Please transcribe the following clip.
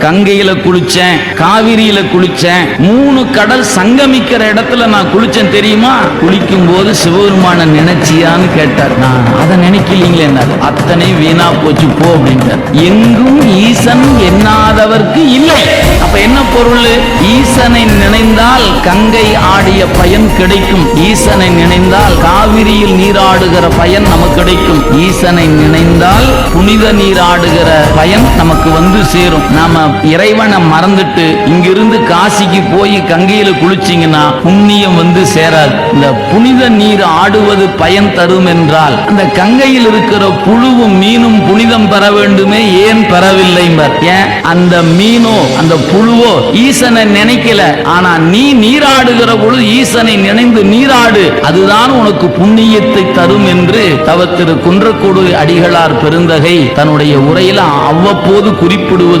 கங்கையில குளிச்சேன், காவிரியில குளிச்சேன், 3 கடல் சங்கமிக்கிற இடத்துல நான் குளிச்சேன் தெரியுமா? குளிக்கும் போது சிவபெருமான நினைச்சியான்னு கேட்டார். நான் அதை நினைக்கலீங்களே, அத்தனை வீணா போச்சு போ அப்படின்ட்டார். எங்கும் ஈசன் எண்ணாதவர்க்கு இல்லை. அப்ப என்ன பொருள்? ஈசனை நினைந்தால் கங்கை ஆடிய பயன் கிடைக்கும். ஈசனை நினைந்தால் காவிரியில் நீராடுகிற பயன் நமக்கு கிடைக்கும். ஈசனை நினைந்தால் புனித நீராடுகிற பயன் நமக்கு வந்து சேரும். நாம இறைவனை மறந்துட்டு இங்கிருந்து காசிக்கு போய் கங்கையில குளிச்சீங்கன்னா புண்ணியம் வந்து சேராது. இந்த புனித நீர் ஆடுவது பயன் தரும் என்றால் அந்த கங்கையில் இருக்கிற புழுவும் மீனும் புனிதம் பெற வேண்டுமே, ஏன் பெறவில்லை? ஏன்? அந்த மீனோ அந்த புழுவோ ஈசனை நினைக்கல. ஆனா நீ நீராடுகிற பொழுது ஈசனை நினைந்து நீராடு, அதுதான் உனக்கு புண்ணியத்தை தரும் என்று தவத்திரு குன்றக்கோடு அடிகளார் பெருந்தகை தன்னுடைய உரையில அவ்வப்போது குறிப்பிடுவது